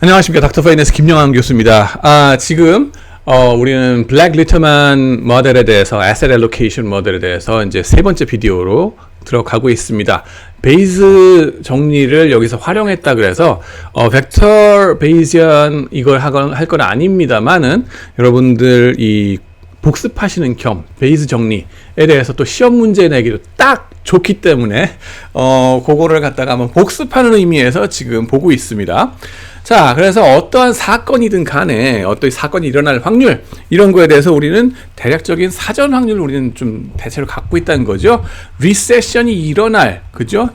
안녕하십니까. 닥터 파이낸스 김영환 교수입니다. 지금 우리는 블랙 리터만 모델에 대해서, Asset Allocation 모델에 대해서 이제 세 번째 비디오로 들어가고 있습니다. 베이즈 정리를 여기서 활용했다 그래서 벡터 베이지언 이걸 할 건 아닙니다만은 여러분들 이 복습하시는 겸 베이즈 정리에 대해서 또 시험 문제 내기도 딱 좋기 때문에 그거를 갖다가 한번 복습하는 의미에서 지금 보고 있습니다. 자, 그래서 어떠한 사건이든 간에 어떤 사건이 일어날 확률 이런 거에 대해서 우리는 대략적인 사전 확률을 우리는 좀 대체로 갖고 있다는 거죠. 리세션이 일어날, 그죠?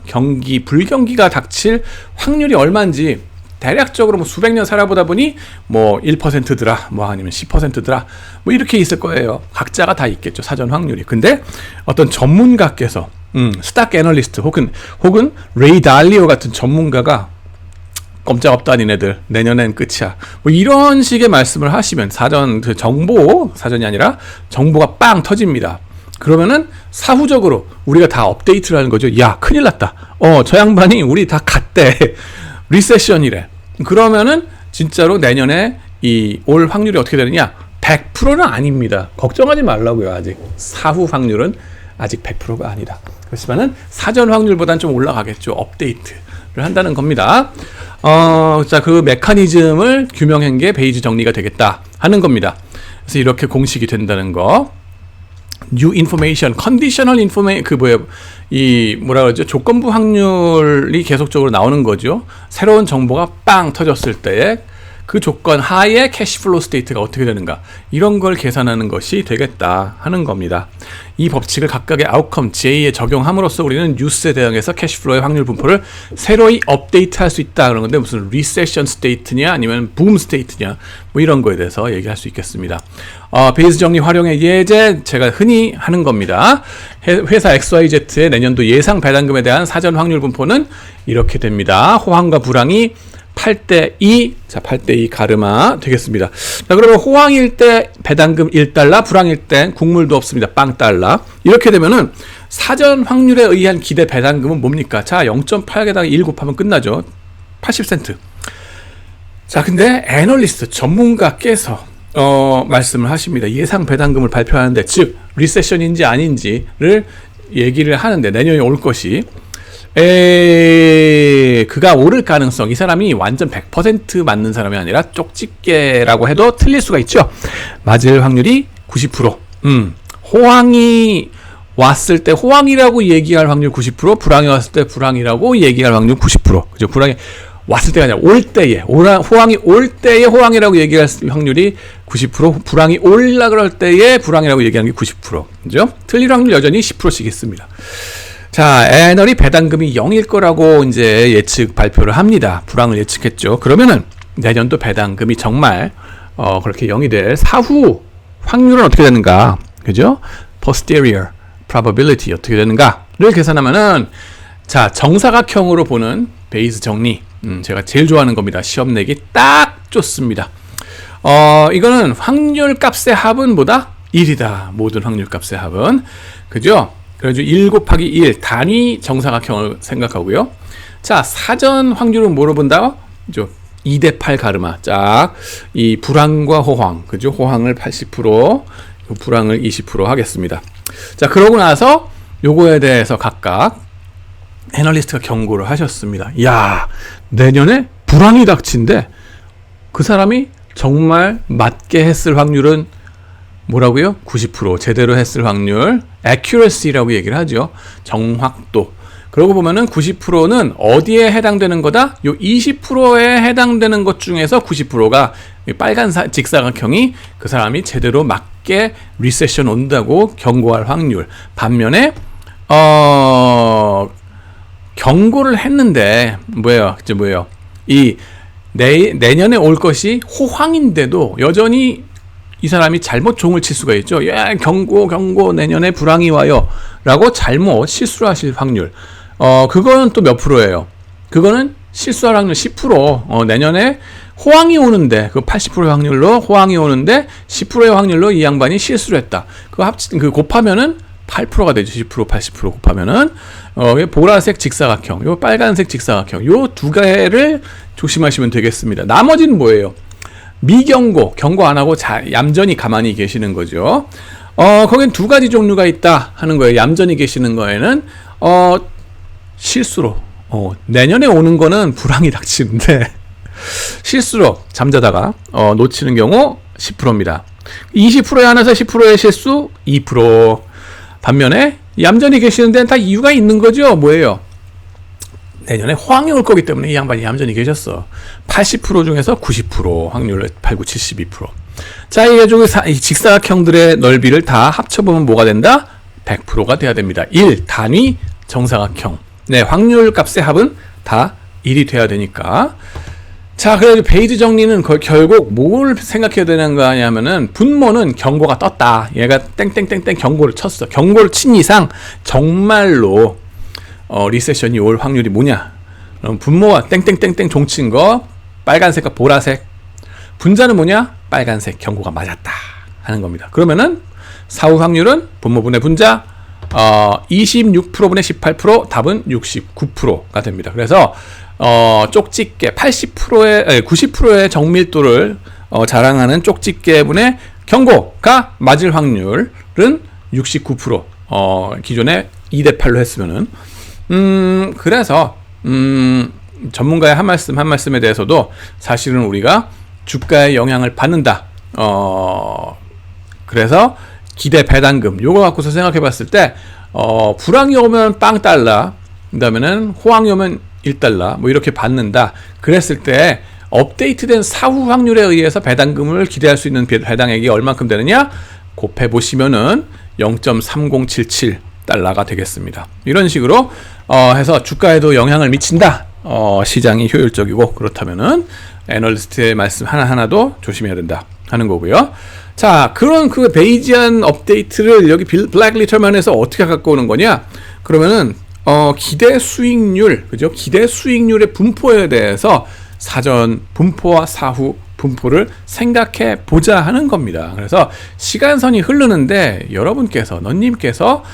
불경기가 닥칠 확률이 얼마인지 대략적으로 뭐 수백 년 살아보다 보니 뭐 1%더라, 뭐 아니면 10%더라, 뭐 이렇게 있을 거예요. 각자가 다 있겠죠, 사전 확률이. 근데 어떤 전문가께서, 스탁 애널리스트 혹은 레이 달리오 같은 전문가가 꼼짝없다 니네들 내년엔 끝이야, 뭐 이런 식의 말씀을 하시면 사전이 아니라 정보가 빵 터집니다. 그러면은 사후적으로 우리가 다 업데이트를 하는 거죠. 야, 큰일 났다, 저 양반이 우리 다 갔대, 리세션이래. 그러면은 진짜로 내년에 올 확률이 어떻게 되느냐, 100%는 아닙니다. 걱정하지 말라고요. 아직 사후 확률은 아직 100%가 아니다. 그렇지만은 사전 확률보다는 좀 올라가겠죠. 업데이트를 한다는 겁니다. 자, 그 메커니즘을 규명한 게 베이즈 정리가 되겠다 하는 겁니다. 그래서 이렇게 공식이 된다는 거. New information, conditional information, 뭐라 그러죠? 조건부 확률이 계속적으로 나오는 거죠. 새로운 정보가 빵 터졌을 때에 그 조건 하에 캐시플로우 스테이트가 어떻게 되는가, 이런 걸 계산하는 것이 되겠다 하는 겁니다. 이 법칙을 각각의 아웃컴 J에 적용함으로써 우리는 뉴스에 대응해서 캐시플로우의 확률 분포를 새로이 업데이트할 수 있다 그런 건데, 무슨 리세션 스테이트냐 아니면 붐 스테이트냐 뭐 이런 거에 대해서 얘기할 수 있겠습니다. 베이스 정리 활용의 예제 제가 흔히 하는 겁니다. 회사 XYZ의 내년도 예상 배당금에 대한 사전 확률 분포는 이렇게 됩니다. 호황과 불황이 8대2, 자, 8대2 가르마 되겠습니다. 자, 그러면 호황일 때 배당금 1달러, 불황일 때 국물도 없습니다. 빵 달러. 이렇게 되면은 사전 확률에 의한 기대 배당금은 뭡니까? 자, 0.8에다가 1 곱하면 끝나죠. 80센트. 자, 근데 애널리스트, 전문가께서 말씀을 하십니다. 예상 배당금을 발표하는데, 즉 리세션인지 아닌지를 얘기를 하는데, 내년에 올 것이 그가 오를 가능성, 이 사람이 완전 100% 맞는 사람이 아니라 쪽집게라고 해도 틀릴 수가 있죠. 맞을 확률이 90%. 호황이 왔을 때 호황이라고 얘기할 확률 90%, 불황이 왔을 때 불황이라고 얘기할 확률 90%. 그죠? 불황이 왔을 때가 아니라 올 때에, 호황이 올 때에 호황이라고 얘기할 확률이 90%, 불황이 올라 그럴 때에 불황이라고 얘기하는 게 90%. 그죠? 틀릴 확률 여전히 10%씩 있습니다. 자, 애널이 배당금이 0일 거라고 이제 예측 발표를 합니다. 불황을 예측했죠. 그러면은 내년도 배당금이 정말 그렇게 0이 될 사후 확률은 어떻게 되는가? 그죠? posterior probability 어떻게 되는가를 계산하면은, 자, 정사각형으로 보는 베이스 정리, 제가 제일 좋아하는 겁니다. 시험 내기 딱 좋습니다. 이거는 확률 값의 합은보다 1이다. 모든 확률 값의 합은. 그죠? 그래서 1 곱하기 1 단위 정사각형을 생각하고요. 자, 사전 확률은 뭐로 본다? 2대8 가르마. 짝, 이 불황과 호황, 그죠? 호황을 80%, 불황을 20% 하겠습니다. 자, 그러고 나서 요거에 대해서 각각 애널리스트가 경고를 하셨습니다. 야, 내년에 불황이 닥친데 그 사람이 정말 맞게 했을 확률은 뭐라고요? 90%. 제대로 했을 확률, accuracy라고 얘기를 하죠. 정확도. 그러고 보면은 90%는 어디에 해당되는 거다? 요 20%에 해당되는 것 중에서 90%가 빨간 직사각형이 그 사람이 제대로 맞게 리세션 온다고 경고할 확률. 반면에 경고를 했는데 뭐예요? 이 내년에 올 것이 호황인데도 여전히 이 사람이 잘못 종을 칠 수가 있죠. 경고 내년에 불황이 와요 라고 잘못 실수를 하실 확률, 그거는 또 몇 프로예요? 그거는 실수할 확률 10%. 내년에 호황이 오는데, 그 80%의 확률로 호황이 오는데 10%의 확률로 이 양반이 실수를 했다. 그 곱하면은 8%가 되죠. 10%, 80% 곱하면은 보라색 직사각형, 요 빨간색 직사각형, 요 두 개를 조심하시면 되겠습니다. 나머지는 뭐예요? 미경고, 경고 안 하고 얌전히 가만히 계시는 거죠. 거긴 두 가지 종류가 있다 하는 거예요. 얌전히 계시는 거에는 실수로 내년에 오는 거는 불황이 닥치는데 실수로 잠자다가 놓치는 경우 10%입니다. 20%에 하나서 10%의 실수 2%. 반면에 얌전히 계시는 데는 다 이유가 있는 거죠. 뭐예요? 내년에 호황이 올 거기 때문에 이 양반이 얌전히 계셨어. 80% 중에서 90% 확률을 8, 9, 72%. 자, 이 직사각형들의 넓이를 다 합쳐보면 뭐가 된다? 100%가 돼야 됩니다. 1 단위 정사각형. 네, 확률 값의 합은 다 1이 돼야 되니까. 자, 그래서 베이즈 정리는 결국 뭘 생각해야 되는 거 하냐면은 분모는 경고가 떴다. 얘가 땡땡땡땡 경고를 쳤어. 경고를 친 이상 정말로 리세션이 올 확률이 뭐냐? 그럼 분모가 땡땡땡땡 종친 거 빨간색과 보라색. 분자는 뭐냐? 빨간색 경고가 맞았다 하는 겁니다. 그러면은 사후 확률은 분모분의 분자 26%분의 18% 답은 69%가 됩니다. 그래서 쪽집게 90%의 정밀도를 자랑하는 쪽집게분의 경고가 맞을 확률은 69%. 기존에 2대 8로 했으면은 그래서 전문가의 한 말씀에 대해서도 사실은 우리가 주가에 영향을 받는다. 그래서 기대 배당금 요거 갖고서 생각해 봤을 때 불황이 오면 빵 달러, 그다음에는 호황이 오면 1달러 뭐 이렇게 받는다. 그랬을 때 업데이트된 사후 확률에 의해서 배당금을 기대할 수 있는 배당액이 얼만큼 되느냐? 곱해 보시면은 0.3077 달러가 되겠습니다. 이런 식으로 해서 주가에도 영향을 미친다. 시장이 효율적이고 그렇다면은 애널리스트의 말씀 하나하나도 조심해야 된다 하는 거고요. 자, 그런 그 베이지안 업데이트를 여기 블랙 리터만에서 어떻게 갖고 오는 거냐? 그러면은 기대 수익률, 그죠? 기대 수익률의 분포에 대해서 사전 분포와 사후 분포를 생각해 보자 하는 겁니다. 그래서 시간선이 흐르는데 여러분께서, 너님께서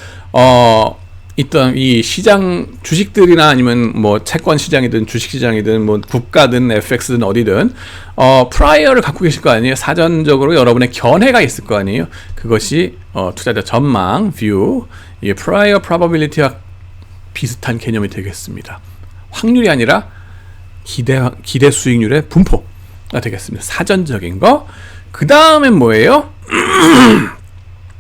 있던 이 시장 주식들이나 아니면 뭐 채권 시장이든 주식 시장이든 뭐 국가든 FX든 어디든 프라이어를 갖고 계실 거 아니에요. 사전적으로 여러분의 견해가 있을 거 아니에요. 그것이 투자자 전망, 뷰, 이게 프라이어 프로바빌리티와 비슷한 개념이 되겠습니다. 확률이 아니라 기대 수익률의 분포가 되겠습니다. 사전적인 거. 그 다음엔 뭐예요?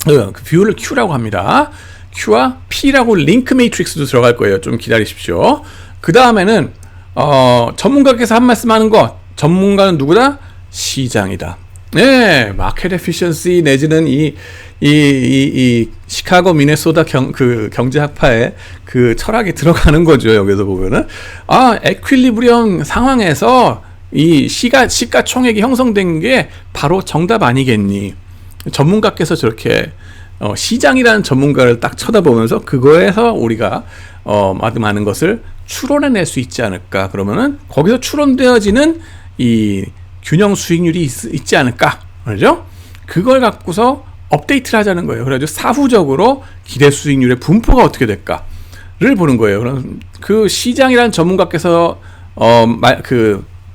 그 뷰를 Q라고 합니다. Q와 P라고 링크 매트릭스도 들어갈 거예요. 좀 기다리십시오. 그 다음에는 전문가께서 한 말씀 하는 거, 전문가는 누구다? 시장이다. 네, 마켓 에피션시 내지는 이 시카고 미네소다 경제학파의 그 철학이 들어가는 거죠. 여기서 보면은 에퀄리브리엄 상황에서 이 시가총액이 형성된 게 바로 정답 아니겠니? 전문가께서 저렇게 시장이라는 전문가를 딱 쳐다보면서 그거에서 우리가 많은 것을 추론해낼 수 있지 않을까. 그러면은 거기서 추론되어지는 이 균형 수익률이 있지 않을까. 그렇죠? 그걸 갖고서 업데이트를 하자는 거예요. 그래가지고 사후적으로 기대 수익률의 분포가 어떻게 될까를 보는 거예요. 그럼 그 시장이라는 전문가께서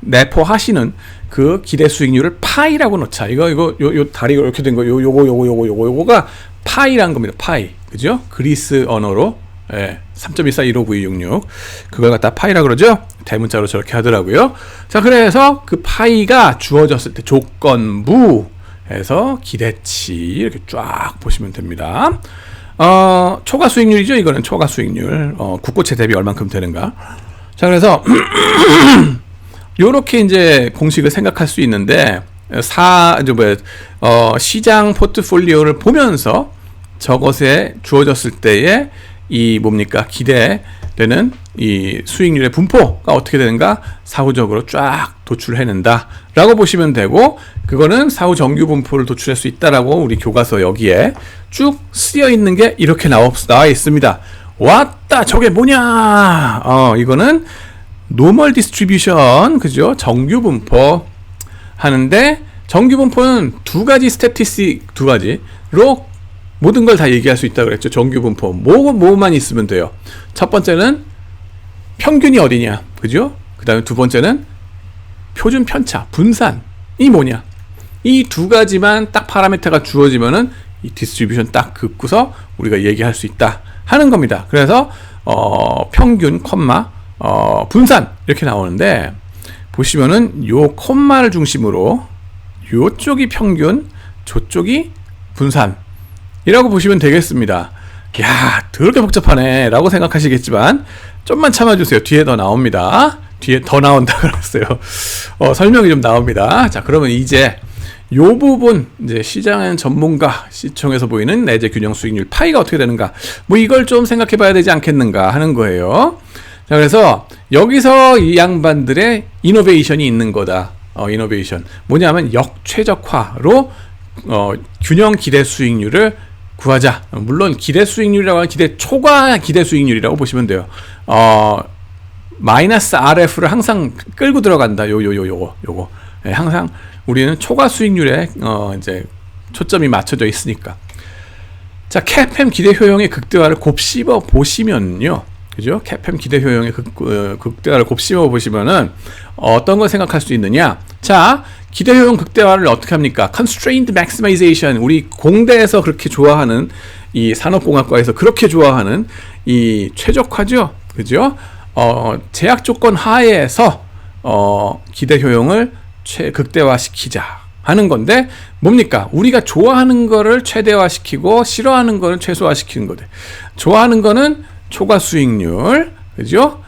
내포하시는 그 기대 수익률을 파이라고 놓자. 요 다리가 이렇게 된 거, 요거가 파이라는 겁니다. 파이. 그죠? 그리스 언어로 3.14159266 그걸 갖다 파이라 그러죠. 대문자로 저렇게 하더라고요. 자, 그래서 그 파이가 주어졌을 때 조건부에서 기대치 이렇게 쫙 보시면 됩니다. 초과 수익률이죠. 이거는 초과 수익률. 국고채 대비 얼만큼 되는가. 자, 그래서 요렇게 이제 공식을 생각할 수 있는데 시장 포트폴리오를 보면서 저것에 주어졌을 때의 이 뭡니까? 기대되는 이 수익률의 분포가 어떻게 되는가? 사후적으로 쫙 도출해낸다 라고 보시면 되고, 그거는 사후 정규 분포를 도출할 수 있다라고 우리 교과서 여기에 쭉 쓰여 있는 게 이렇게 나와 있습니다. 왔다! 저게 뭐냐? 이거는 노멀 디스트리뷰션, 그죠? 정규 분포 하는데, 정규 분포는 두 가지로 모든 걸 다 얘기할 수 있다고 그랬죠. 정규 분포. 뭐만 있으면 돼요. 첫 번째는 평균이 어디냐. 그죠? 그 다음에 두 번째는 표준 편차, 분산이 뭐냐. 이 두 가지만 딱 파라미터가 주어지면은 이 디스트리뷰션 딱 긋고서 우리가 얘기할 수 있다 하는 겁니다. 그래서 평균, 분산 이렇게 나오는데 보시면은 요 콤마를 중심으로 요쪽이 평균, 저쪽이 분산 이라고 보시면 되겠습니다. 야, 더럽게 복잡하네 라고 생각하시겠지만 좀만 참아주세요. 뒤에 더 나옵니다. 뒤에 더 나온다 그랬어요. 설명이 좀 나옵니다. 자, 그러면 이제 요 부분, 이제 시장은 전문가 시총에서 보이는 내재 균형 수익률 파이가 어떻게 되는가, 뭐 이걸 좀 생각해 봐야 되지 않겠는가 하는 거예요. 자, 그래서 여기서 이 양반들의 이노베이션이 있는 거다. 이노베이션 뭐냐면 역최적화로 균형 기대 수익률을 구하자. 물론 기대 수익률이라고 하면 기대 초과 기대 수익률이라고 보시면 돼요. 마이너스 RF를 항상 끌고 들어간다. 요거. 네, 항상 우리는 초과 수익률에 이제 초점이 맞춰져 있으니까. 자, CAPM 기대 효용의 극대화를 곱씹어 보시면요. 그죠? CAPM 기대 효용의 극대화를 곱씹어 보시면은 어떤 걸 생각할 수 있느냐? 자, 기대 효용 극대화를 어떻게 합니까? Constrained Maximization. 우리 공대에서 그렇게 좋아하는, 이 산업공학과에서 그렇게 좋아하는 이 최적화죠. 그죠? 제약 조건 하에서 기대 효용을 극대화시키자 하는 건데 뭡니까? 우리가 좋아하는 거를 최대화시키고 싫어하는 거를 최소화시키는 거대. 좋아하는 거는 초과 수익률, 그죠?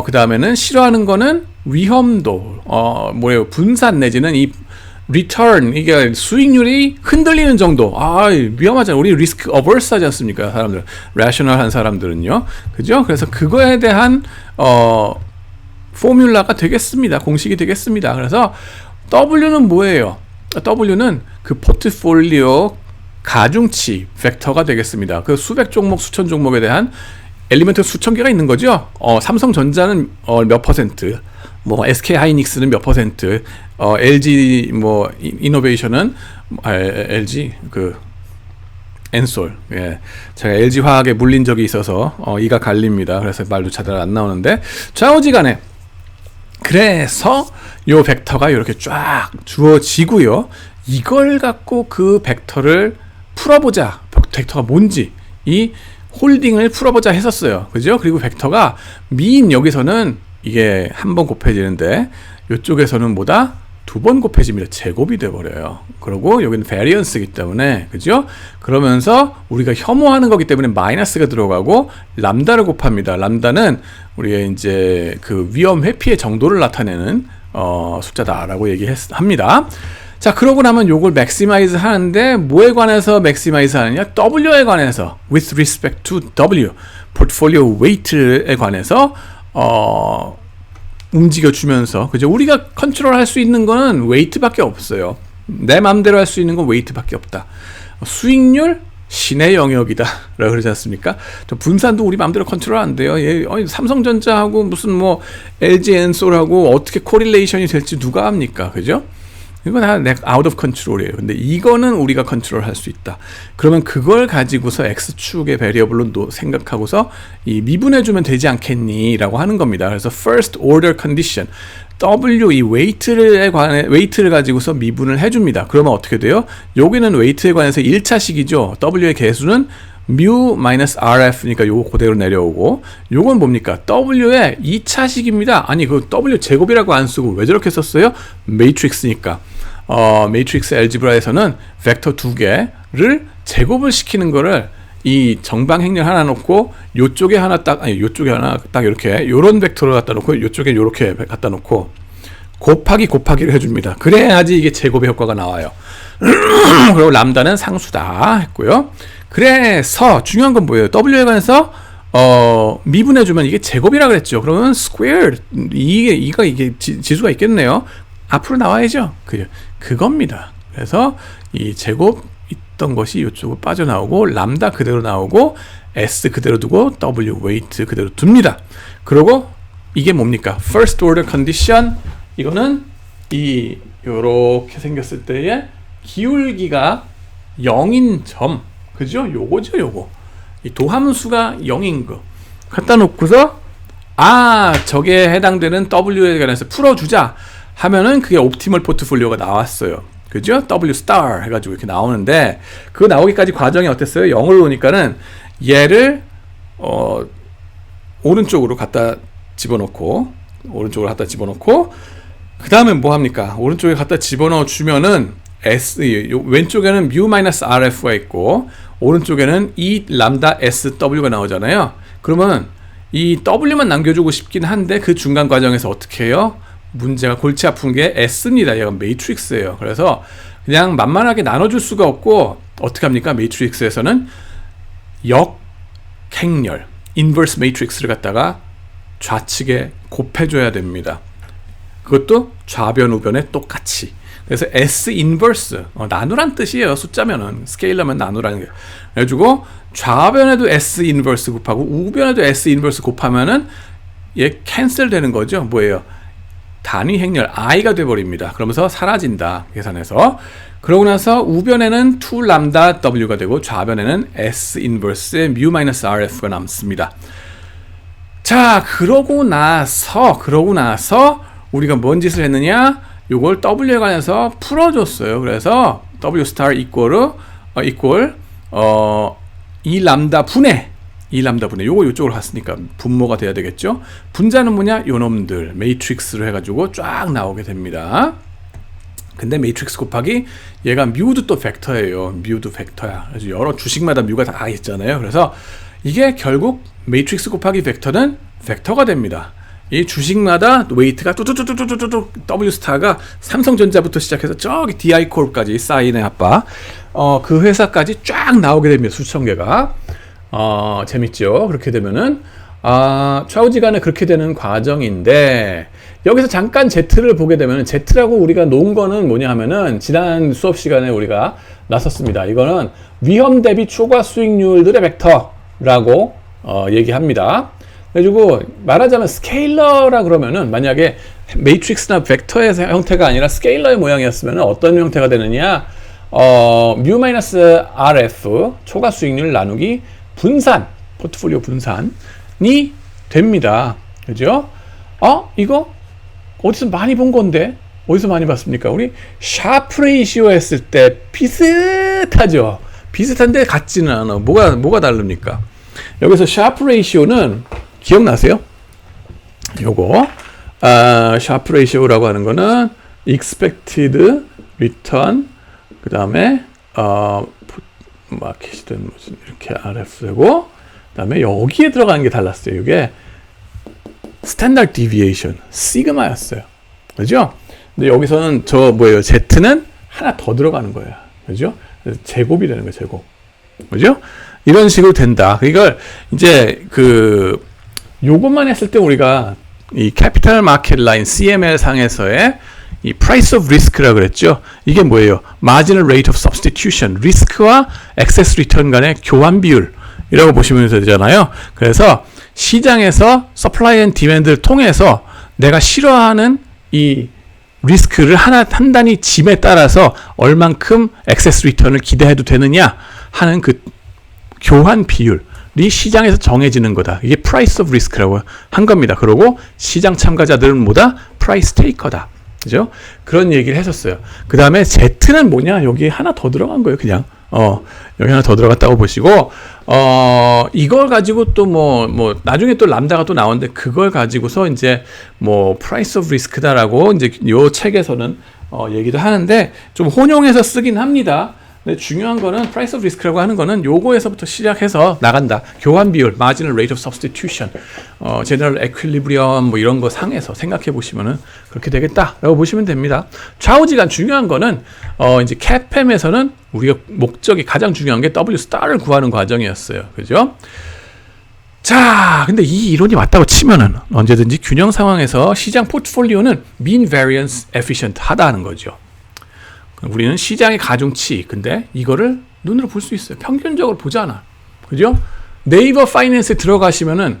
그 다음에는 싫어하는 거는 위험도, 분산 내지는 이 return, 이게 수익률이 흔들리는 정도. 위험하잖아요. 우리 리스크 어버스 하지 않습니까? 사람들, rational한 사람들은요. 그죠? 그래서 그거에 대한, 포뮬라가 되겠습니다. 공식이 되겠습니다. 그래서 W는 뭐예요? W는 그 포트폴리오 가중치 벡터가 되겠습니다. 그 수백 종목, 수천 종목에 대한 엘리멘트 수천 개가 있는 거죠. 삼성전자는 몇 퍼센트, 뭐 SK 하이닉스는 몇 퍼센트, LG 뭐 이노베이션은 LG 그 엔솔. 예. 제가 LG 화학에 물린 적이 있어서 이가 갈립니다. 그래서 말도 잘 안 나오는데 좌우지간에 그래서 요 벡터가 이렇게 쫙 주어지고요. 이걸 갖고 그 벡터를 풀어보자. 벡터가 뭔지 이 홀딩을 풀어보자 했었어요. 그죠? 그리고 벡터가 미인 여기서는 이게 한 번 곱해지는데 이쪽에서는 뭐다? 두 번 곱해집니다. 제곱이 돼버려요. 그리고 여기는 variance이기 때문에, 그죠? 그러면서 우리가 혐오하는 거기 때문에 마이너스가 들어가고 람다를 곱합니다. 람다는 우리가 이제 그 위험 회피의 정도를 나타내는 숫자다라고 얘기합니다. 자, 그러고 나면 요걸 maximize 하는데 뭐에 관해서 maximize 하느냐? W에 관해서, with respect to W, portfolio weight에 관해서 움직여주면서, 그죠? 우리가 컨트롤할 수 있는 거는 웨이트밖에 없어요. 내 마음대로 할 수 있는 건 웨이트밖에 없다. 수익률 신의 영역이다 라고 그러지 않습니까? 분산도 우리 마음대로 컨트롤 안 돼요. 삼성전자하고 무슨 뭐 LG 엔솔하고 어떻게 코릴레이션이 될지 누가 합니까? 그죠? 이건 다 out of control이에요. 근데 이거는 우리가 컨트롤할 수 있다. 그러면 그걸 가지고서 X축의 베리어블로 생각하고서 이 미분해주면 되지 않겠니? 라고 하는 겁니다. 그래서 first order condition, W, 이 웨이트를 가지고서 미분을 해줍니다. 그러면 어떻게 돼요? 여기는 웨이트에 관해서 1차식이죠. W의 개수는 mu 마이너스 RF니까 요거 그대로 내려오고, 요건 뭡니까? W의 2차식입니다. 아니, 그 W 제곱이라고 안 쓰고 왜 저렇게 썼어요? 매트릭스니까. 매트릭스 알지브라에서는 벡터 두 개를 제곱을 시키는 거를 이 정방행렬 하나 놓고 요쪽에 하나 요쪽에 하나 딱 이렇게 요런 벡터를 갖다 놓고 요쪽에 요렇게 갖다 놓고 곱하기를 해줍니다. 그래야지 이게 제곱의 효과가 나와요. 그리고 람다는 상수다 했고요. 그래서 중요한 건 뭐예요? W에 관해서 미분해주면 이게 제곱이라 그랬죠. 그러면 squared, 이게 지수가 있겠네요. 앞으로 나와야죠. 그겁니다. 그래서 이 제곱 있던 것이 이쪽으로 빠져나오고 람다 그대로 나오고 S 그대로 두고 W weight 그대로 둡니다. 그리고 이게 뭡니까? First order condition, 이거는 요렇게 생겼을 때의 기울기가 0인 점, 그죠? 요거죠, 요거. 이 도함수가 0인 거. 갖다 놓고서, 저게 해당되는 W에 관해서 풀어주자 하면은 그게 옵티멀 포트폴리오가 나왔어요. 그죠? W 스타 해가지고 이렇게 나오는데, 그거 나오기까지 과정이 어땠어요? 0을 놓으니까는 얘를, 오른쪽으로 갖다 집어넣고, 그 다음에 뭐 합니까? 오른쪽에 갖다 집어넣어 주면은 왼쪽에는 mu-rf가 있고 오른쪽에는 E 람다 SW가 나오잖아요. 그러면 이 W만 남겨주고 싶긴 한데 그 중간 과정에서 어떻게 해요? 문제가 골치 아픈 게 S입니다. 얘가 매트릭스예요. 그래서 그냥 만만하게 나눠줄 수가 없고 어떻게 합니까? 매트릭스에서는 역행렬 인버스 매트릭스를 갖다가 좌측에 곱해줘야 됩니다. 그것도 좌변 우변에 똑같이. 그래서 S 인버스 나누란 뜻이에요. 숫자면은 스케일러면 나누라는 게. 그래가지고 좌변에도 S 인버스 곱하고 우변에도 S 인버스 곱하면은 얘 캔슬 되는 거죠. 뭐예요? 단위 행렬 I가 돼버립니다. 그러면서 사라진다. 계산해서. 그러고 나서 우변에는 2 람다 W가 되고 좌변에는 S 인버스의 mu-rf가 남습니다. 자, 그러고 나서 우리가 뭔 짓을 했느냐? 요걸 W에 관해서 풀어줬어요. 그래서 W 스타 이퀄 E 람다 분해 요거 이쪽으로 갔으니까 분모가 돼야 되겠죠. 분자는 뭐냐? 요놈들 매트릭스로 해가지고 쫙 나오게 됩니다. 근데 매트릭스 곱하기 얘가 뮤도 또 벡터예요. 뮤도 벡터야. 그래서 여러 주식마다 뮤가 다 있잖아요. 그래서 이게 결국 매트릭스 곱하기 벡터는 벡터가 됩니다. 이 주식마다 웨이트가 뚜뚜뚜뚜뚜뚜 W 스타가 삼성전자부터 시작해서 저기 DI콜까지 사인의 아빠 그 회사까지 쫙 나오게 됩니다. 수천 개가. 재밌죠? 그렇게 되면은 좌우지간에 그렇게 되는 과정인데 여기서 잠깐 Z를 보게 되면은 Z라고 우리가 놓은 거는 뭐냐 하면은 지난 수업 시간에 우리가 나섰습니다. 이거는 위험 대비 초과 수익률들의 벡터라고 얘기합니다. 그래가지고 말하자면 스케일러라 그러면은 만약에 매트릭스나 벡터의 형태가 아니라 스케일러의 모양이었으면 어떤 형태가 되느냐? mu-rf 초과 수익률 나누기 분산, 포트폴리오 분산이 됩니다. 그죠? 이거 어디서 많이 본 건데? 어디서 많이 봤습니까? 우리 샤프 레이시오 했을 때 비슷하죠? 비슷한데 같지는 않아. 뭐가 다릅니까? 여기서 샤프 레이시오는 기억나세요? 요거 샤프 레이시오라고 하는 거는 expected return 그 다음에 마켓이든 무슨 이렇게 RF 되고 그 다음에 여기에 들어가는 게 달랐어요. 이게 스탠다드 디비에이션 시그마였어요. 그죠? 근데 여기서는 Z는 하나 더 들어가는 거예요. 그죠? 제곱이 되는 거예요. 제곱. 그죠? 이런 식으로 된다. 이걸 이제 요것만 했을 때 우리가 이 캐피탈 마켓 라인 CML 상에서의 이 price of risk라고 그랬죠. 이게 뭐예요? marginal rate of substitution, 리스크와 excess return 간의 교환 비율이라고 보시면 되잖아요. 그래서 시장에서 supply and demand를 통해서 내가 싫어하는 이 리스크를 한 단위 짐에 따라서 얼만큼 excess return을 기대해도 되느냐 하는 그 교환 비율이 시장에서 정해지는 거다. 이게 price of risk라고 한 겁니다. 그리고 시장 참가자들은 뭐다? price taker다. 그죠? 그런 얘기를 했었어요. 그 다음에 Z는 뭐냐? 여기 하나 더 들어간 거예요, 그냥. 여기 하나 더 들어갔다고 보시고, 이걸 가지고 또 나중에 또 람다가 또 나오는데, 그걸 가지고서 이제 price of risk다라고 이제 요 책에서는, 얘기도 하는데, 좀 혼용해서 쓰긴 합니다. 근데 중요한 거는 price of risk라고 하는 거는 요거에서부터 시작해서 나간다. 교환 비율, marginal rate of substitution, general equilibrium 이런 거 상에서 생각해 보시면은 그렇게 되겠다라고 보시면 됩니다. 좌우지간 중요한 거는 이제 CAPM에서는 우리가 목적이 가장 중요한 게 W 스타를 구하는 과정이었어요. 그죠? 자, 근데 이 이론이 맞다고 치면은 언제든지 균형 상황에서 시장 포트폴리오는 mean variance efficient 하다는 거죠. 우리는 시장의 가중치, 근데 이거를 눈으로 볼 수 있어요. 평균적으로 보잖아. 그죠? 네이버 파이낸스에 들어가시면은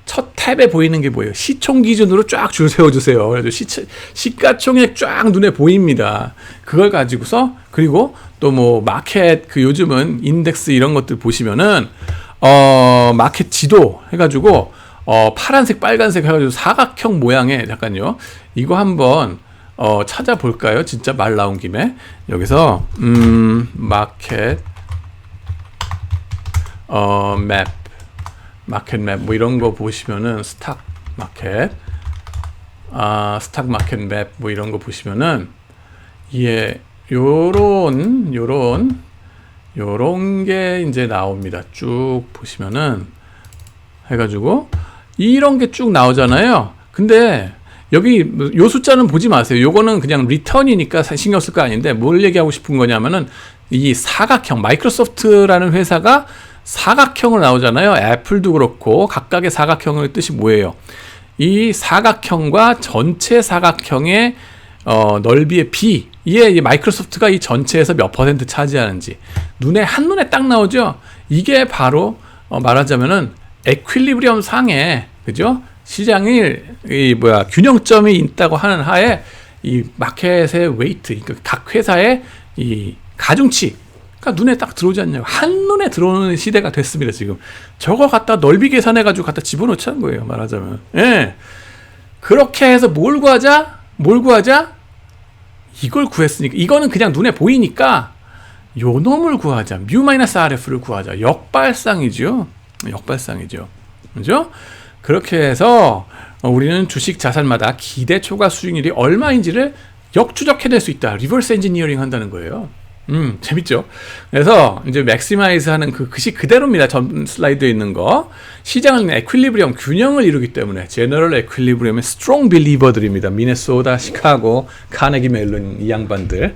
첫 탭에 보이는 게 뭐예요? 시총 기준으로 쫙 줄 세워주세요. 그래서 시가총액 쫙 눈에 보입니다. 그걸 가지고서, 그리고 또 뭐 마켓 그 요즘은 인덱스 이런 것들 보시면은 마켓 지도 해가지고 파란색 빨간색 해가지고 사각형 모양의 잠깐요 이거 한번 찾아볼까요? 진짜 말 나온 김에 여기서 마켓 맵 마켓 맵 뭐 이런 거 보시면은 스탁 마켓 스탁 마켓 맵 뭐 이런 거 보시면은 예 요런 게 이제 나옵니다. 쭉 보시면은 해가지고 이런 게 쭉 나오잖아요. 근데 여기 요 숫자는 보지 마세요. 요거는 그냥 리턴이니까 신경 쓸 거 아닌데 뭘 얘기하고 싶은 거냐면은 이 사각형 마이크로소프트라는 회사가 사각형을 나오잖아요. 애플도 그렇고 각각의 사각형의 뜻이 뭐예요? 이 사각형과 전체 사각형의 넓이의 비 이게 마이크로소프트가 이 전체에서 몇 % 차지하는지 한눈에 딱 나오죠. 이게 바로 말하자면은 에퀄리브리엄 상에 그죠? 시장이 균형점이 있다고 하는 하에 이 마켓의 웨이트 그러니까 각 회사의 이 가중치가 눈에 딱 들어오지 않냐고 한눈에 들어오는 시대가 됐습니다. 지금 저거 갖다 넓이 계산해가지고 갖다 집어넣자는 거예요. 말하자면 예 그렇게 해서 뭘 구하자 이걸 구했으니까 이거는 그냥 눈에 보이니까 요 놈을 구하자 μ-RF를 구하자 역발상이죠. 그죠? 그렇게 해서 우리는 주식 자산마다 기대 초과 수익률이 얼마인지를 역추적해낼 수 있다. 리버스 엔지니어링 한다는 거예요. 재밌죠? 그래서 이제 맥시마이즈 하는 그 글씨 그대로입니다. 전 슬라이드에 있는 거. 시장은 에퀄리브리엄, 균형을 이루기 때문에 제너럴 에퀄리브리엄의 스트롱 빌리버들입니다. 미네소다, 시카고, 카네기 멜론 이 양반들.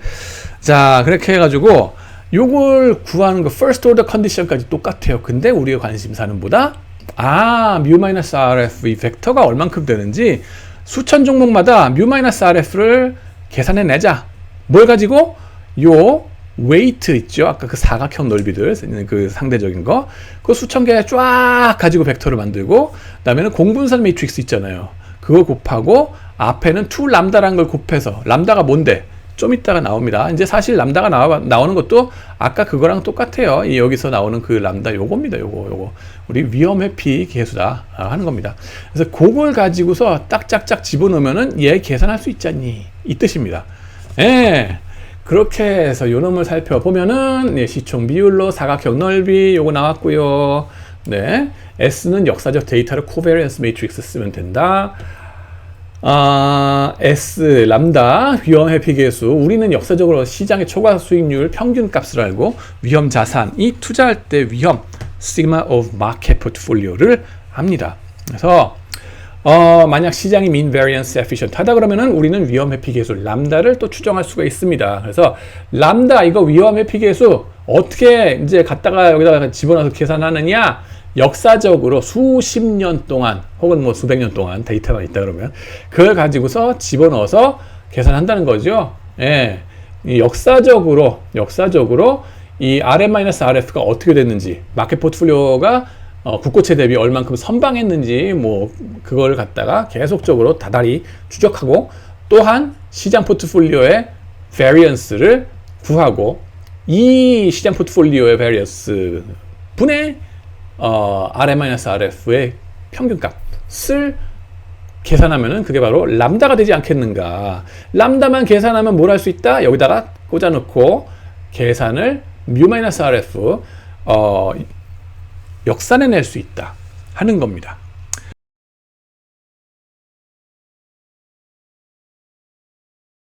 자, 그렇게 해가지고 요걸 구하는 거 first order condition까지 똑같아요. 근데 우리가 관심사는보다 μ-RF 이 벡터가 얼만큼 되는지 수천 종목마다 μ-RF를 계산해내자. 뭘 가지고? 요 웨이트 있죠. 아까 그 사각형 넓이들 그 상대적인 거 그 수천 개 쫙 가지고 벡터를 만들고 그다음에는 공분산 매트릭스 있잖아요. 그거 곱하고 앞에는 2람다라는 걸 곱해서 람다가 뭔데? 좀 이따가 나옵니다. 이제 사실 람다가 나오는 것도 아까 그거랑 똑같아요. 여기서 나오는 그 람다 요겁니다. 요거 우리 위험 회피 계수다 하는 겁니다. 그래서 그걸 가지고서 딱 짝짝 집어넣으면은 얘 계산할 수 있잖니 이 뜻입니다. 예. 그렇게 해서 요 놈을 살펴보면은 시총 비율로 사각형 넓이 요거 나왔고요. 네, S는 역사적 데이터를 코베리언스 매트릭스 쓰면 된다. S 람다 위험 회피 계수 우리는 역사적으로 시장의 초과 수익률 평균 값을 알고 위험 자산 이 투자할 때 위험 sigma of market portfolio를 합니다. 그래서 만약 시장이 mean variance efficient 하다 그러면은 우리는 위험 회피 계수 람다를 또 추정할 수가 있습니다. 그래서 람다 이거 위험 회피 계수 어떻게 이제 갖다가 여기다가 집어넣어서 계산하느냐? 역사적으로 수십 년 동안 혹은 뭐 수백 년 동안 데이터가 있다 그러면 그걸 가지고서 집어넣어서 계산한다는 거죠. 예. 이 역사적으로 이 RM-RF가 어떻게 됐는지 마켓 포트폴리오가 국고채 대비 얼만큼 선방했는지 뭐 그걸 갖다가 계속적으로 다달이 추적하고 또한 시장 포트폴리오의 variance를 구하고 이 시장 포트폴리오의 variance 분의 RM-RF의 평균값을 계산하면은 그게 바로 람다가 되지 않겠는가. 람다만 계산하면 뭘 할 수 있다? 여기다가 꽂아놓고 계산을 μ-RF 역산해낼 수 있다 하는 겁니다.